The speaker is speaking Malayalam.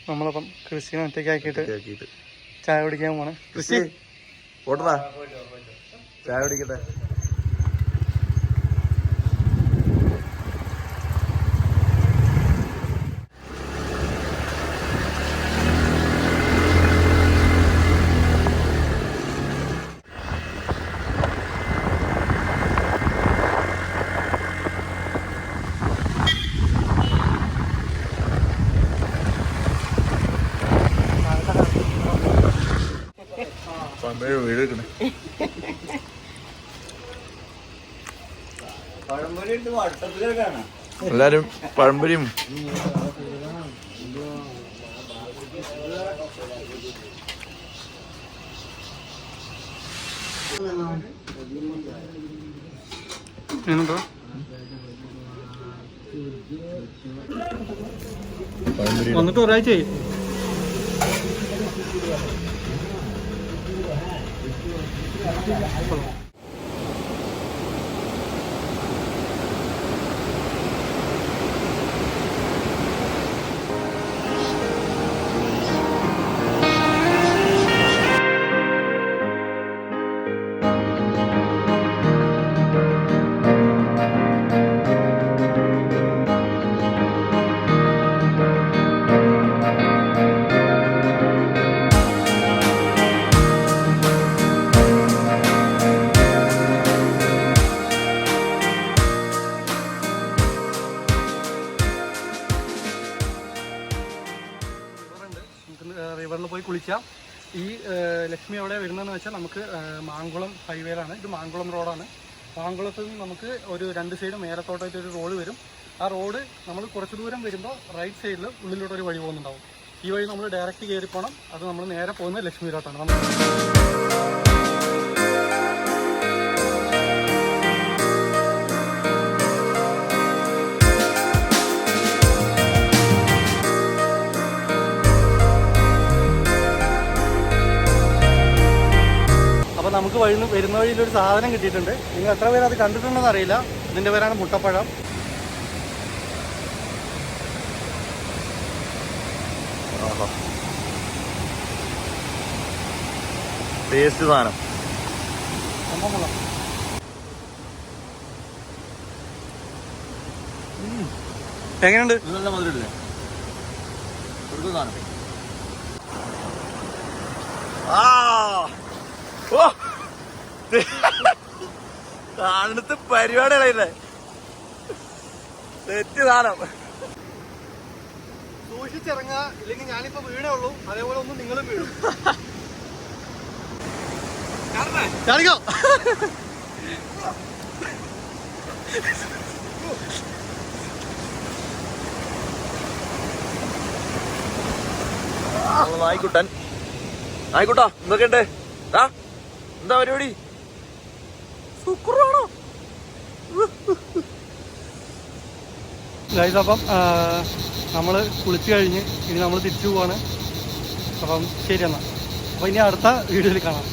നമ്മളപ്പം കൃഷിനെ ഒറ്റയ്ക്കാക്കിയിട്ട് ചായ കുടിക്കാൻ പോണേ. കൃഷി ഓട്ടറാ ചായ കുടിക്കട്ടെ. എല്ലാരും പഴംപൊരിയും വന്നിട്ട് ഒരാഴ്ച റിവറിൽ പോയി കുളിക്കാം. ഈ ലക്ഷ്മി എവിടെ വരുന്നതെന്ന് വെച്ചാൽ നമുക്ക് മാങ്കുളം ഹൈവേയിലാണ്. ഇത് മാങ്കുളം റോഡാണ്. മാങ്കുളത്ത് നിന്ന് നമുക്ക് ഒരു 2 സൈഡ് മേലത്തോട്ടായിട്ട് ഒരു റോഡ് വരും. ആ റോഡ് നമ്മൾ കുറച്ച് ദൂരം വരുമ്പോൾ റൈറ്റ് സൈഡിൽ ഉള്ളിലോട്ടൊരു വഴി പോകുന്നുണ്ടാവും. ഈ വഴി നമ്മൾ ഡയറക്റ്റ് കയറി പോകണം. അത് നമ്മൾ നേരെ പോകുന്നത് ലക്ഷ്മിയിലോട്ടാണ്. അപ്പോൾ നമുക്ക് വരുന്ന വഴിയിലൊരു സാധനം കിട്ടിയിട്ടുണ്ട്. നിങ്ങൾ എത്ര പേര് അത് കണ്ടിട്ടുണ്ടെന്ന് അറിയില്ല. ഇതിൻ്റെ പേരാണ് മുട്ടപ്പഴം. ടേസ്റ്റ് സാധനം. എങ്ങനെയുണ്ട്? നല്ല മധുരമില്ലേ? സാധനം കാണത്ത് പരിപാടികളല്ലേ? തെറ്റ് സാധനം. സൂക്ഷിച്ചിറങ്ങുക, ഇല്ലെങ്കിൽ ഞാനിപ്പോ വീണേ ഉള്ളൂ. അതേപോലെ ഒന്നും നിങ്ങളും വീഴും. ചാടിക്കോ. നായിക്കുട്ടൻ. നായിക്കുട്ടാ എന്തൊക്കെയുണ്ട്? എന്താ പരിപാടി? സൂക്കറാണോ? ഗൈസ്, അപ്പം നമ്മൾ കുളിച്ചു കഴിഞ്ഞ് ഇനി നമ്മൾ തിരിച്ചു പോവാണ്. അപ്പം ശരി എന്നാൽ. അപ്പോൾ ഇനി അടുത്ത വീഡിയോയിൽ കാണാം.